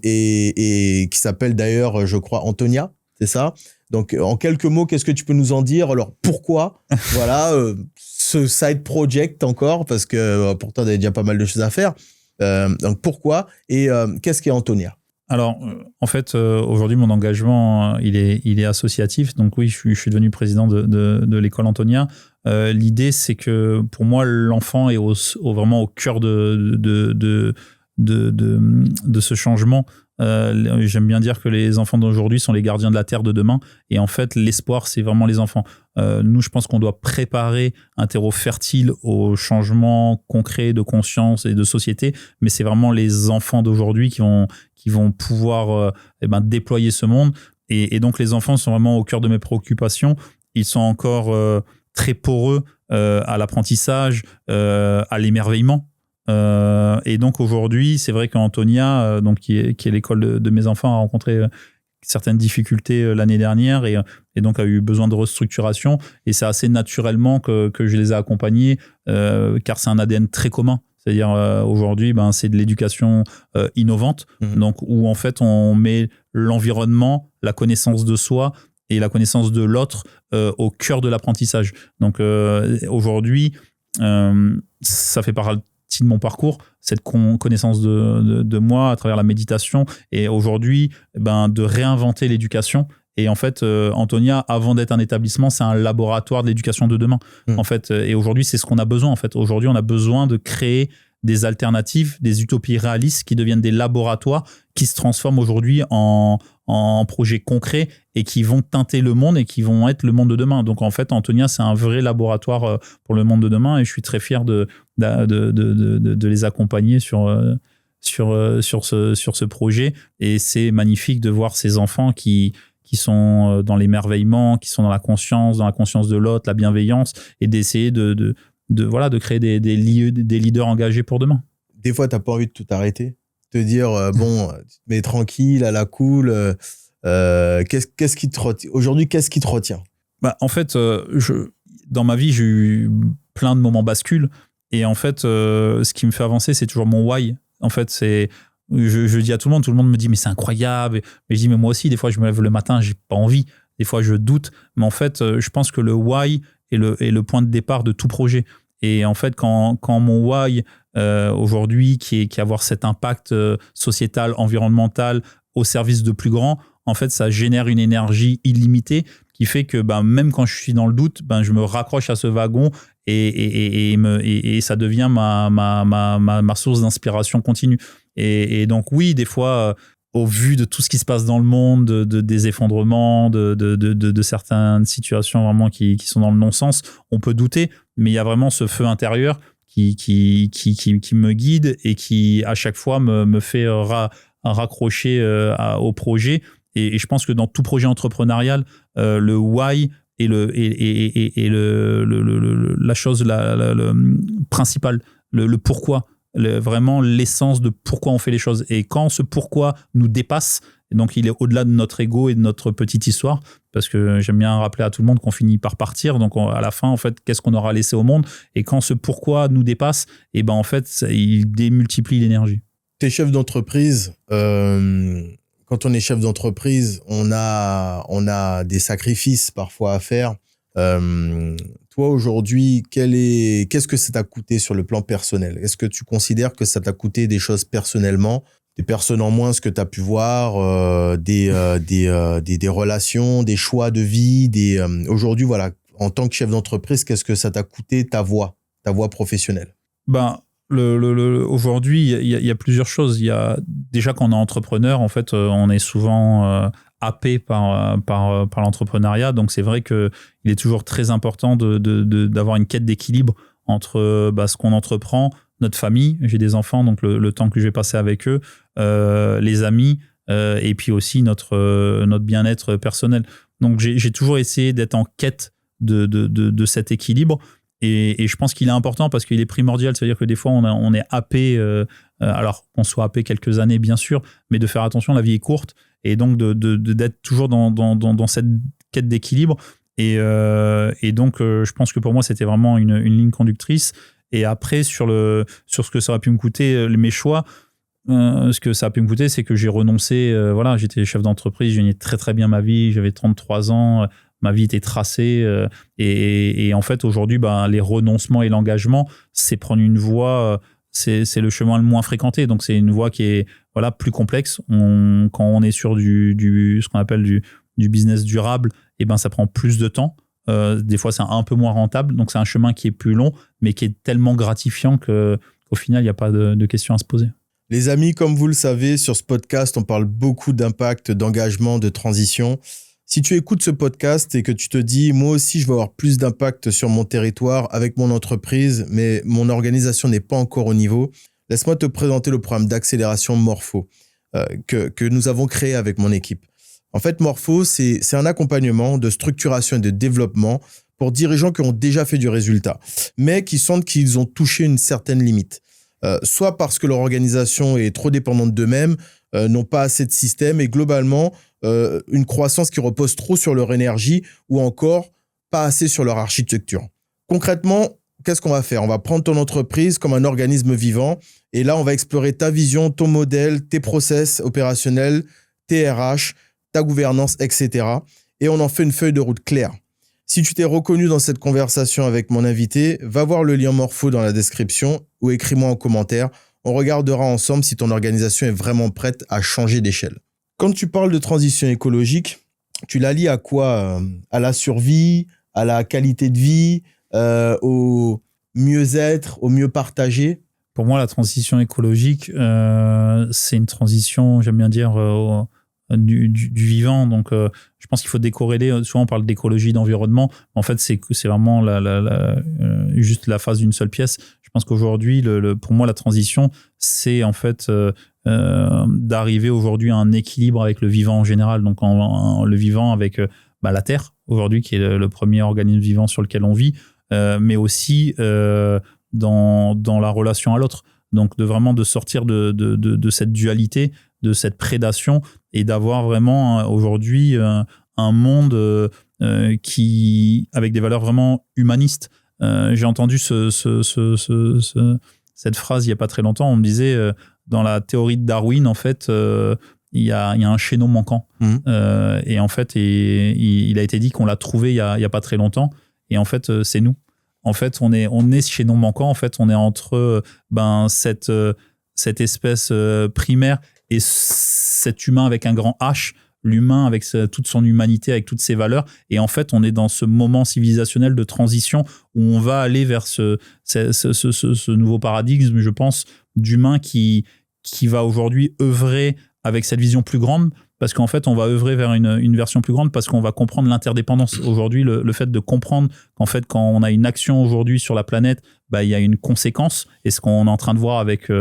Speaker 2: et qui s'appelle d'ailleurs, je crois, Antonia, c'est ça? Donc, en quelques mots, qu'est-ce que tu peux nous en dire? Alors, pourquoi voilà, ce side project encore? Parce que pourtant, il y a déjà pas mal de choses à faire. Donc, pourquoi? Et qu'est-ce qu'est Antonia?
Speaker 1: Alors, en fait, aujourd'hui, mon engagement, il est associatif. Donc oui, je suis devenu président de l'école Antonia. L'idée, c'est que pour moi, l'enfant est vraiment au cœur de ce changement. J'aime bien dire que les enfants d'aujourd'hui sont les gardiens de la terre de demain. Et en fait, l'espoir, c'est vraiment les enfants. Nous, je pense qu'on doit préparer un terreau fertile au changement concret de conscience et de société. Mais c'est vraiment les enfants d'aujourd'hui qui vont pouvoir déployer ce monde. Et donc, les enfants sont vraiment au cœur de mes préoccupations. Ils sont encore très poreux à l'apprentissage, à l'émerveillement. Et donc aujourd'hui, c'est vrai qu'Antonia, qui est l'école de mes enfants, a rencontré certaines difficultés l'année dernière et donc a eu besoin de restructuration. Et c'est assez naturellement que je les ai accompagnés, car c'est un ADN très commun. C'est-à-dire aujourd'hui, c'est de l'éducation innovante, donc où en fait on met l'environnement, la connaissance de soi et la connaissance de l'autre au cœur de l'apprentissage. Donc aujourd'hui, ça fait partie de mon parcours, cette connaissance de moi à travers la méditation et aujourd'hui de réinventer l'éducation. Et en fait, Antonia, avant d'être un établissement, c'est un laboratoire de l'éducation de demain. En fait, et aujourd'hui, c'est ce qu'on a besoin. En fait, aujourd'hui, on a besoin de créer des alternatives, des utopies réalistes qui deviennent des laboratoires qui se transforment aujourd'hui en projets concrets et qui vont teinter le monde et qui vont être le monde de demain. Donc en fait, Antonia, c'est un vrai laboratoire pour le monde de demain et je suis très fier de les accompagner sur ce projet. Et c'est magnifique de voir ces enfants qui sont dans l'émerveillement, qui sont dans la conscience de l'autre, la bienveillance, et d'essayer de créer des leaders engagés pour demain.
Speaker 2: Des fois, tu n'as pas envie de tout arrêter, te dire, tu te mets tranquille, à la cool. Qu'est-ce qui te retient aujourd'hui? Qu'est-ce qui te retient?
Speaker 1: En fait, dans ma vie, j'ai eu plein de moments bascules. Et en fait, ce qui me fait avancer, c'est toujours mon why. En fait, je dis à tout le monde me dit, mais c'est incroyable. Mais je dis, mais moi aussi, des fois, je me lève le matin, j'ai pas envie. Des fois, je doute. Mais en fait, je pense que le why est le point de départ de tout projet. Et en fait, quand mon why, aujourd'hui, qui est avoir cet impact sociétal, environnemental, au service de plus grands, en fait, ça génère une énergie illimitée qui fait que même quand je suis dans le doute, je me raccroche à ce wagon et ça devient ma source d'inspiration continue. Et donc oui, des fois, au vu de tout ce qui se passe dans le monde, des effondrements, de certaines situations vraiment qui sont dans le non-sens, on peut douter, mais il y a vraiment ce feu intérieur qui me guide et qui, à chaque fois, me fait raccrocher au projet. Et je pense que dans tout projet entrepreneurial, le why la chose principale, le pourquoi, vraiment l'essence de pourquoi on fait les choses. Et quand ce pourquoi nous dépasse, donc il est au-delà de notre ego et de notre petite histoire, parce que j'aime bien rappeler à tout le monde qu'on finit par partir, donc à la fin, en fait, qu'est-ce qu'on aura laissé au monde? Et quand ce pourquoi nous dépasse, et ben en fait, il démultiplie l'énergie.
Speaker 2: T'es chef d'entreprise, quand on est chef d'entreprise, on a des sacrifices parfois à faire. Toi, aujourd'hui, qu'est-ce que ça t'a coûté sur le plan personnel? Est-ce que tu considères que ça t'a coûté des choses personnellement, des personnes en moins, ce que tu as pu voir, des relations, des choix de vie, aujourd'hui, voilà, en tant que chef d'entreprise, qu'est-ce que ça t'a coûté ta voix professionnelle?
Speaker 1: Ben, aujourd'hui, il y a plusieurs choses. Il y a déjà, quand on est entrepreneur, en fait, on est souvent happé par l'entrepreneuriat. Donc, c'est vrai qu'il est toujours très important d'avoir une quête d'équilibre entre ce qu'on entreprend, notre famille. J'ai des enfants, donc le temps que je vais passer avec eux, les amis, et puis aussi notre bien-être personnel. Donc, j'ai toujours essayé d'être en quête de cet équilibre. Et je pense qu'il est important parce qu'il est primordial. C'est-à-dire que des fois, on est happé, alors qu'on soit happé quelques années, bien sûr, mais de faire attention, la vie est courte. Et donc, d'être toujours dans cette quête d'équilibre. Et donc, je pense que pour moi, c'était vraiment une ligne conductrice. Et après, sur ce que ça aurait pu me coûter, mes choix, ce que ça a pu me coûter, c'est que j'ai renoncé. Voilà, j'étais chef d'entreprise, je gagnais très, très bien ma vie. J'avais 33 ans. Ma vie était tracée et en fait aujourd'hui les renoncements et l'engagement, c'est prendre une voie, c'est le chemin le moins fréquenté, donc c'est une voie qui est plus complexe. Quand on est sur ce qu'on appelle du business durable, et ça prend plus de temps, des fois c'est un peu moins rentable, donc c'est un chemin qui est plus long mais qui est tellement gratifiant qu'au final il n'y a pas de questions à se poser.
Speaker 2: Les amis, comme vous le savez, sur ce podcast on parle beaucoup d'impact, d'engagement, de transition. Si tu écoutes ce podcast et que tu te dis « moi aussi, je veux avoir plus d'impact sur mon territoire avec mon entreprise, mais mon organisation n'est pas encore au niveau », laisse-moi te présenter le programme d'accélération Morpho que nous avons créé avec mon équipe. En fait, Morpho, c'est un accompagnement de structuration et de développement pour dirigeants qui ont déjà fait du résultat, mais qui sentent qu'ils ont touché une certaine limite. Soit parce que leur organisation est trop dépendante d'eux-mêmes, n'ont pas assez de système et globalement, une croissance qui repose trop sur leur énergie ou encore pas assez sur leur architecture. Concrètement, qu'est-ce qu'on va faire? On va prendre ton entreprise comme un organisme vivant et là, on va explorer ta vision, ton modèle, tes process opérationnels, tes RH, ta gouvernance, etc. Et on en fait une feuille de route claire. Si tu t'es reconnu dans cette conversation avec mon invité, va voir le lien Morpho dans la description ou écris-moi en commentaire. On regardera ensemble si ton organisation est vraiment prête à changer d'échelle. Quand tu parles de transition écologique, tu la lies à quoi? À la survie, à la qualité de vie, au mieux-être, au mieux partagé?
Speaker 1: Pour moi, la transition écologique, c'est une transition, j'aime bien dire, du vivant. Donc, je pense qu'il faut décorréler. Souvent, on parle d'écologie, d'environnement. En fait, c'est vraiment juste la phase d'une seule pièce. Je pense qu'aujourd'hui, pour moi, la transition, c'est en fait d'arriver aujourd'hui à un équilibre avec le vivant en général. Donc, le vivant avec la Terre, aujourd'hui, qui est le premier organisme vivant sur lequel on vit, mais aussi dans la relation à l'autre. Donc, de sortir de cette dualité, de cette prédation et d'avoir vraiment aujourd'hui un monde avec des valeurs vraiment humanistes. J'ai entendu cette phrase il n'y a pas très longtemps. On me disait, dans la théorie de Darwin, en fait, il y a un chaînon manquant. Et en fait, il a été dit qu'on l'a trouvé il y a pas très longtemps. Et en fait, c'est nous. En fait, on est ce chaînon manquant. En fait, on est entre cette espèce primaire et cet humain avec un grand H, l'humain avec toute son humanité, avec toutes ses valeurs. Et en fait, on est dans ce moment civilisationnel de transition où on va aller vers ce nouveau paradigme, je pense, d'humain qui va aujourd'hui œuvrer avec cette vision plus grande, parce qu'en fait, on va œuvrer vers une version plus grande parce qu'on va comprendre l'interdépendance. Aujourd'hui, le fait de comprendre qu'en fait, quand on a une action aujourd'hui sur la planète, il y a une conséquence. Et ce qu'on est en train de voir avec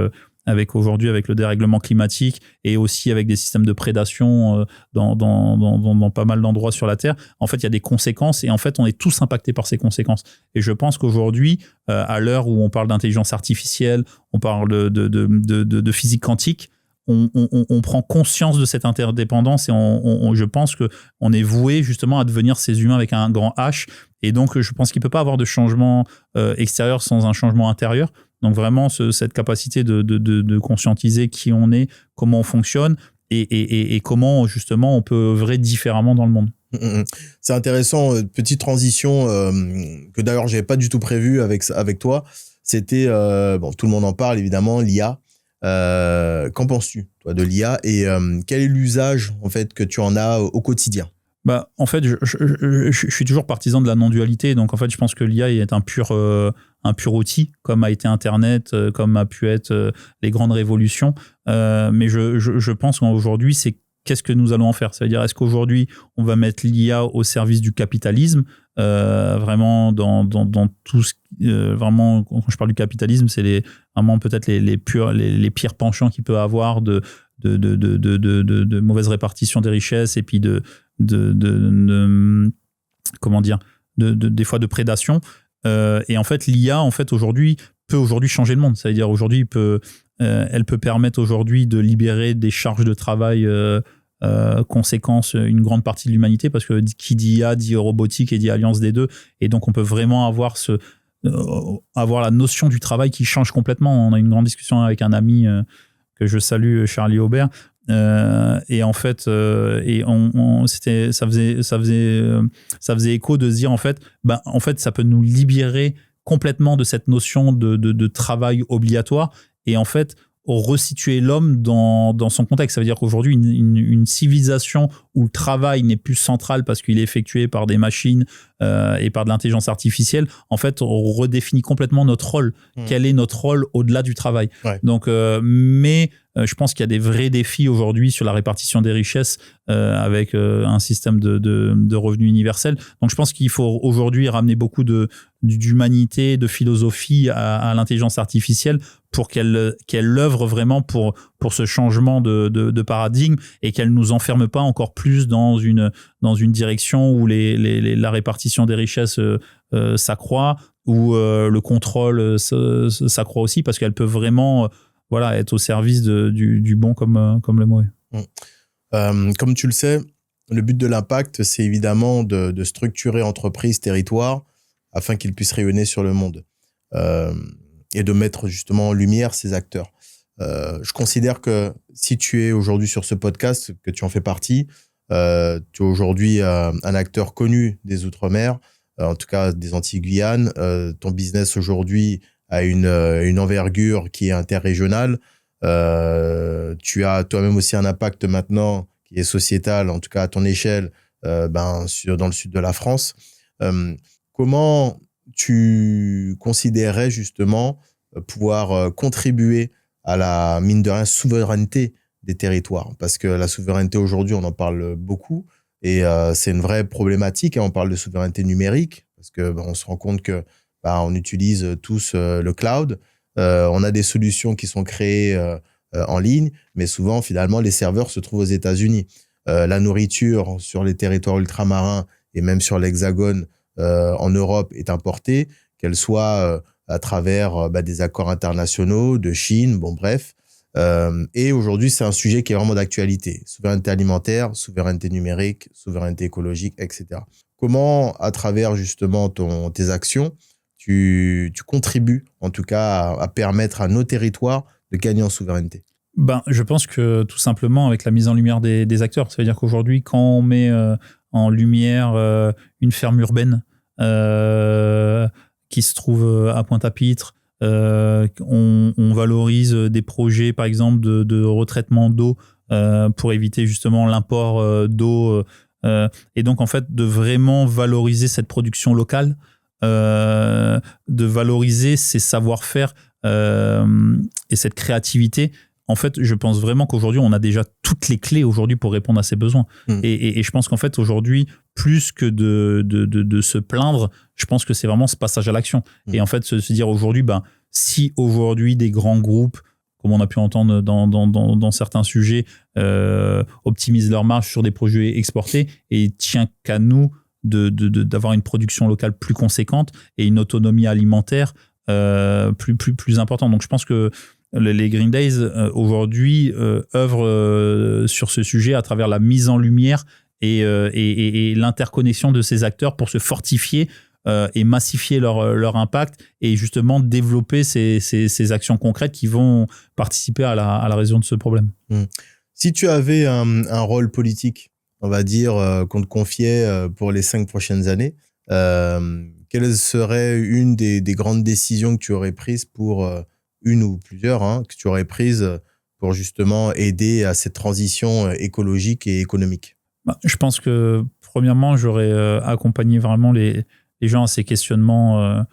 Speaker 1: aujourd'hui avec le dérèglement climatique et aussi avec des systèmes de prédation dans pas mal d'endroits sur la Terre, en fait, il y a des conséquences et en fait, on est tous impactés par ces conséquences. Et je pense qu'aujourd'hui, à l'heure où on parle d'intelligence artificielle, on parle de physique quantique, on prend conscience de cette interdépendance et je pense qu'on est voué justement à devenir ces humains avec un grand H. Et donc, je pense qu'il ne peut pas avoir de changement extérieur sans un changement intérieur. Donc, vraiment, cette capacité de conscientiser qui on est, comment on fonctionne et comment, justement, on peut œuvrer différemment dans le monde.
Speaker 2: C'est intéressant. Petite transition que d'ailleurs, je n'avais pas du tout prévu avec toi. C'était, tout le monde en parle, évidemment, l'IA. Qu'en penses-tu, toi, de l'IA et quel est l'usage, en fait, que tu en as au quotidien?
Speaker 1: En fait, je suis toujours partisan de la non-dualité. Donc, en fait, je pense que l'IA est un pur outil, comme a été Internet, comme a pu être les grandes révolutions. Mais je pense qu'aujourd'hui, c'est qu'est-ce que nous allons en faire? Ça veut dire, est-ce qu'aujourd'hui, on va mettre l'IA au service du capitalisme, vraiment dans tout ce vraiment, quand je parle du capitalisme, c'est vraiment peut-être les pires penchants qu'il peut avoir de mauvaise répartition des richesses et puis comment dire, des fois de prédation. Et en fait, l'IA, en fait, aujourd'hui, peut changer le monde. Ça veut dire, aujourd'hui, elle peut permettre aujourd'hui de libérer des charges de travail conséquence une grande partie de l'humanité, parce que qui dit IA dit robotique et dit alliance des deux. Et donc, on peut vraiment avoir la notion du travail qui change complètement. On a une grande discussion avec un ami que je salue, Charlie Aubert. Et en fait, ça faisait écho de se dire en fait, ça peut nous libérer complètement de cette notion de travail obligatoire et en fait resituer l'homme dans son contexte. Ça veut dire qu'aujourd'hui, une civilisation où le travail n'est plus central parce qu'il est effectué par des machines et par de l'intelligence artificielle, en fait, on redéfinit complètement notre rôle. Quel est notre rôle au-delà du travail? Ouais. Donc, je pense qu'il y a des vrais défis aujourd'hui sur la répartition des richesses avec un système de revenus universel. Donc, je pense qu'il faut aujourd'hui ramener beaucoup d'humanité, de philosophie à l'intelligence artificielle pour qu'elle œuvre vraiment pour ce changement de paradigme et qu'elle ne nous enferme pas encore plus dans une direction où la répartition des richesses s'accroît, où le contrôle s'accroît aussi, parce qu'elle peut vraiment être au service du bon comme le mauvais.
Speaker 2: Comme tu le sais, le but de l'impact, c'est évidemment de structurer entreprises, territoires, afin qu'ils puissent rayonner sur le monde et de mettre justement en lumière ces acteurs. Je considère que si tu es aujourd'hui sur ce podcast, que tu en fais partie, tu es aujourd'hui un acteur connu des Outre-mer, en tout cas des Antilles-Guyane. Ton business aujourd'hui a une envergure qui est interrégionale. Tu as toi-même aussi un impact maintenant qui est sociétal, en tout cas à ton échelle, dans le sud de la France. Comment tu considérais justement pouvoir contribuer à la, mine de rien, souveraineté des territoires? Parce que la souveraineté aujourd'hui, on en parle beaucoup et c'est une vraie problématique. On parle de souveraineté numérique parce que on se rend compte que on utilise tous le cloud. On a des solutions qui sont créées en ligne, mais souvent, finalement, les serveurs se trouvent aux États-Unis. La nourriture sur les territoires ultramarins et même sur l'Hexagone en Europe est importée, qu'elle soit à travers des accords internationaux, de Chine, bon bref. Et aujourd'hui, c'est un sujet qui est vraiment d'actualité. Souveraineté alimentaire, souveraineté numérique, souveraineté écologique, etc. Comment, à travers justement tes actions, tu contribues en tout cas à permettre à nos territoires de gagner en souveraineté?
Speaker 1: Je pense que tout simplement avec la mise en lumière des acteurs. Ça veut dire qu'aujourd'hui, quand on met en lumière une ferme urbaine qui se trouve à Pointe-à-Pitre, on valorise des projets, par exemple, de retraitement d'eau pour éviter justement l'import d'eau. Et donc, en fait, de vraiment valoriser cette production locale, de valoriser ces savoir-faire et cette créativité. En fait, je pense vraiment qu'aujourd'hui, on a déjà toutes les clés aujourd'hui pour répondre à ces besoins. Et je pense qu'en fait, aujourd'hui, plus que de se plaindre, je pense que c'est vraiment ce passage à l'action. Et en fait, se dire aujourd'hui, si aujourd'hui des grands groupes comme on a pu entendre dans certains sujets, optimisent leur marge sur des produits exportés et il tient qu'à nous d'avoir une production locale plus conséquente et une autonomie alimentaire plus importante. Donc je pense que les Green Days aujourd'hui œuvrent sur ce sujet à travers la mise en lumière et l'interconnexion de ces acteurs pour se fortifier et massifier leur impact et justement développer ces actions concrètes qui vont participer à la résolution de ce problème.
Speaker 2: Si tu avais un rôle politique, on va dire, qu'on te confiait pour les 5 prochaines années, quelle serait une des grandes décisions que tu aurais prises pour, une ou plusieurs, que tu aurais prises pour justement aider à cette transition écologique et économique?
Speaker 1: Je pense que, premièrement, j'aurais accompagné vraiment les gens à ces questionnements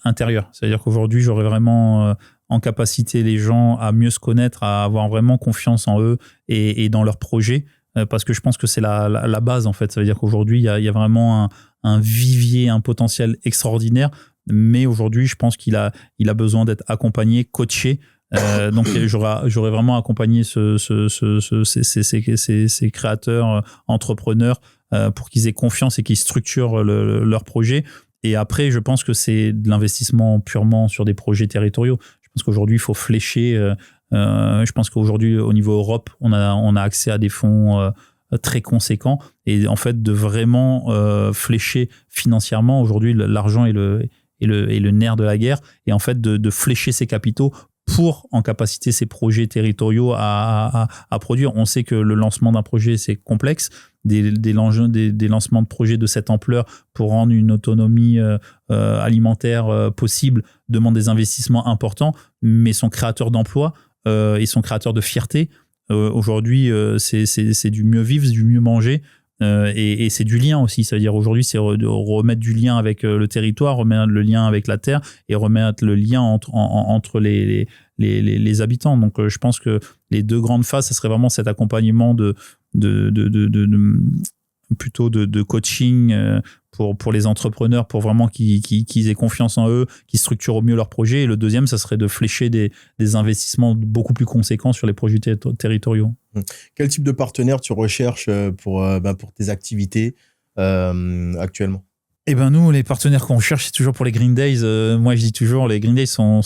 Speaker 1: intérieurs. C'est-à-dire qu'aujourd'hui, j'aurais vraiment en capacité les gens à mieux se connaître, à avoir vraiment confiance en eux et dans leurs projets, parce que je pense que c'est la base, en fait. Ça veut dire qu'aujourd'hui, il y a vraiment un vivier, un potentiel extraordinaire, mais aujourd'hui, je pense qu'il a besoin d'être accompagné, coaché. Donc j'aurais vraiment accompagné ces créateurs, entrepreneurs, pour qu'ils aient confiance et qu'ils structurent leur projet. Et après, je pense que c'est de l'investissement purement sur des projets territoriaux. Je pense qu'aujourd'hui, il faut flécher. Je pense qu'aujourd'hui, au niveau Europe, on a accès à des fonds très conséquents. Et en fait, de vraiment flécher financièrement, aujourd'hui, l'argent est le nerf de la guerre. Et en fait, de flécher ces capitaux pour en capaciter ces projets territoriaux à produire. On sait que le lancement d'un projet, c'est complexe. Des lancements de projets de cette ampleur pour rendre une autonomie alimentaire possible demandent des investissements importants, mais sont créateurs d'emplois et sont créateurs de fierté. Aujourd'hui, c'est du mieux vivre, du mieux manger. Et c'est du lien aussi, c'est-à-dire aujourd'hui c'est remettre du lien avec le territoire, remettre le lien avec la terre et remettre le lien entre les habitants. Donc je pense que les deux grandes phases, ce serait vraiment cet accompagnement plutôt de coaching pour les entrepreneurs, pour vraiment qu'ils aient confiance en eux, qu'ils structurent au mieux leurs projets. Et le deuxième, ça serait de flécher des investissements beaucoup plus conséquents sur les projets territoriaux.
Speaker 2: Quel type de partenaire tu recherches pour tes activités actuellement?
Speaker 1: Nous, les partenaires qu'on cherche, c'est toujours pour les Green Days. Moi, je dis toujours, les Green Days sont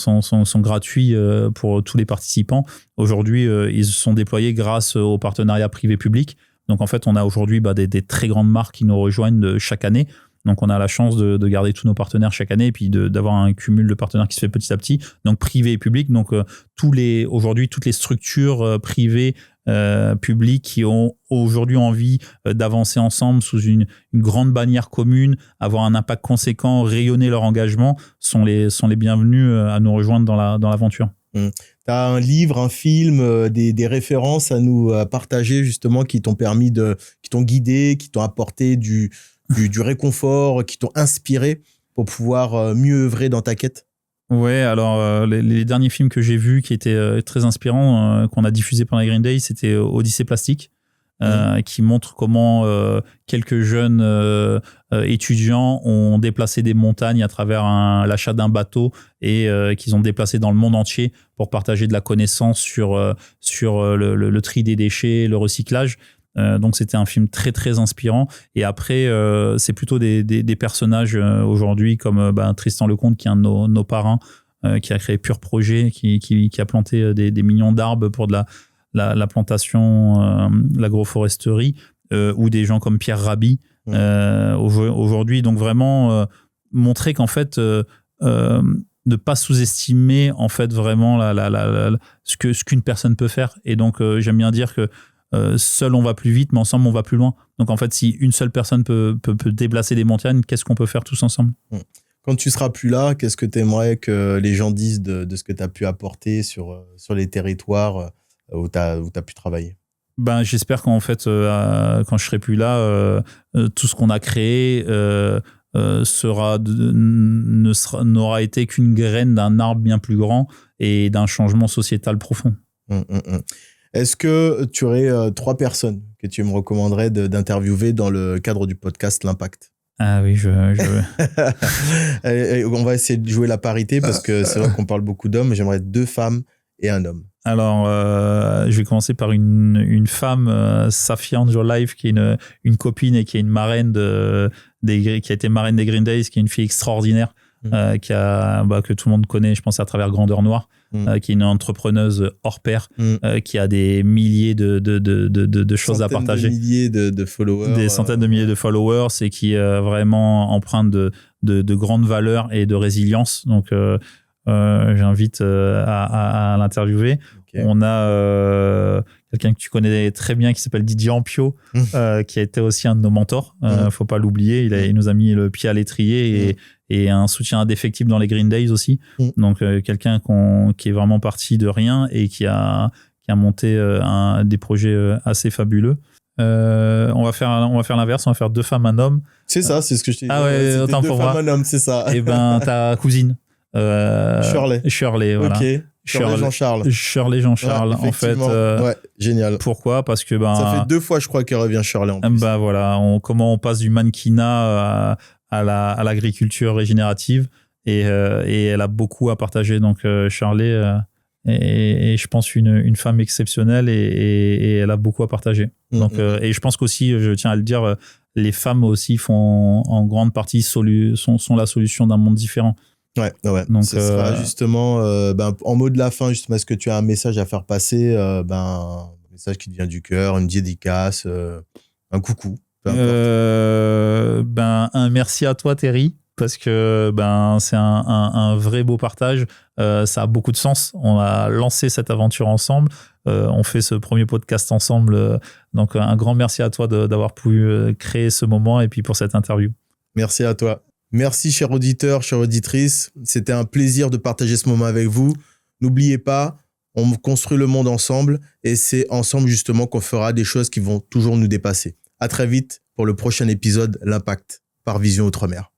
Speaker 1: gratuits pour tous les participants. Aujourd'hui, ils sont déployés grâce au partenariat privé-public. Donc, en fait, on a aujourd'hui des très grandes marques qui nous rejoignent chaque année. Donc, on a la chance de garder tous nos partenaires chaque année et puis d'avoir un cumul de partenaires qui se fait petit à petit. Donc, privé et public. Donc, aujourd'hui, toutes les structures privées, publiques qui ont aujourd'hui envie d'avancer ensemble sous une grande bannière commune, avoir un impact conséquent, rayonner leur engagement, sont les bienvenus à nous rejoindre dans l'aventure.
Speaker 2: Tu as un livre, un film, des références à nous partager justement qui t'ont guidé, qui t'ont apporté du réconfort, qui t'ont inspiré pour pouvoir mieux œuvrer dans ta quête?
Speaker 1: Ouais, alors les derniers films que j'ai vus qui étaient très inspirants, qu'on a diffusés pendant les Green Day, c'était Odyssée Plastique, qui montre comment quelques jeunes étudiants ont déplacé des montagnes à travers l'achat d'un bateau et qu'ils ont déplacé dans le monde entier pour partager de la connaissance sur le tri des déchets, le recyclage. Donc c'était un film très très inspirant. Et après c'est plutôt des personnages aujourd'hui comme Tristan Lecomte, qui est un de nos parrains, qui a créé Pur Projet, qui a planté des millions d'arbres pour de la plantation, l'agroforesterie, ou des gens comme Pierre Rabhi aujourd'hui. Donc vraiment montrer qu'en fait ne pas sous-estimer en fait vraiment ce qu'une personne peut faire. Et donc j'aime bien dire que seul on va plus vite, mais ensemble on va plus loin. Donc en fait, si une seule personne peut déplacer des montagnes, qu'est-ce qu'on peut faire tous ensemble?
Speaker 2: Quand tu seras plus là, qu'est-ce que tu aimerais que les gens disent de ce que tu as pu apporter sur les territoires où tu as pu travailler?
Speaker 1: J'espère qu'en fait, quand je serai plus là, tout ce qu'on a créé n'aura été qu'une graine d'un arbre bien plus grand et d'un changement sociétal profond.
Speaker 2: Est-ce que tu aurais 3 personnes que tu me recommanderais d'interviewer dans le cadre du podcast L'Impact?
Speaker 1: Ah oui, je veux.
Speaker 2: On va essayer de jouer la parité parce que c'est vrai qu'on parle beaucoup d'hommes, mais j'aimerais 2 femmes et un homme?
Speaker 1: Alors, je vais commencer par une femme, Safia Angel Life, qui est une copine et qui est une marraine qui a été marraine des Green Days, qui est une fille extraordinaire, que tout le monde connaît, je pense, à travers Grandeur Noire, qui est une entrepreneuse hors pair, qui a des milliers de choses à partager.
Speaker 2: Des milliers de followers.
Speaker 1: Des centaines de milliers de followers et qui est vraiment empreinte de grandes valeurs et de résilience. Donc, j'invite à l'interviewer. Okay. On a quelqu'un que tu connais très bien qui s'appelle Didier Ampio, qui a été aussi un de nos mentors. Faut pas l'oublier. Il nous a mis le pied à l'étrier et un soutien indéfectible dans les Green Days aussi. Donc, quelqu'un qui est vraiment parti de rien et qui a monté des projets assez fabuleux. On va faire l'inverse, on va faire 2 femmes, un homme.
Speaker 2: C'est ça, c'est ce que je t'ai dit.
Speaker 1: Ah ouais, autant pour moi.
Speaker 2: 2 femmes, un homme, c'est ça.
Speaker 1: Et ben, ta cousine. Shirley, voilà.
Speaker 2: Ok. Jean-Charles.
Speaker 1: Shirley Jean-Charles, en fait.
Speaker 2: Ouais, génial.
Speaker 1: Pourquoi? Parce que
Speaker 2: ça fait 2 fois, je crois, qu'elle revient Shirley en plus.
Speaker 1: Voilà, comment on passe du mannequinat à l'agriculture régénérative et elle a beaucoup à partager. Donc Shirley est je pense une femme exceptionnelle et elle a beaucoup à partager. Donc et je pense qu'aussi, je tiens à le dire, les femmes aussi font en grande partie sont la solution d'un monde différent.
Speaker 2: Ouais. Donc, ce sera justement, en mot de la fin, justement, est-ce que tu as un message à faire passer, un message qui te vient du cœur, une dédicace, un coucou, peu importe.
Speaker 1: Un merci à toi, Terry, parce que c'est un vrai beau partage. Ça a beaucoup de sens. On a lancé cette aventure ensemble. On fait ce premier podcast ensemble. Donc, un grand merci à toi d'avoir pu créer ce moment et puis pour cette interview.
Speaker 2: Merci à toi. Merci, chers auditeurs, chères auditrices. C'était un plaisir de partager ce moment avec vous. N'oubliez pas, on construit le monde ensemble et c'est ensemble justement qu'on fera des choses qui vont toujours nous dépasser. À très vite pour le prochain épisode, l'Impact par Vision Outre-mer.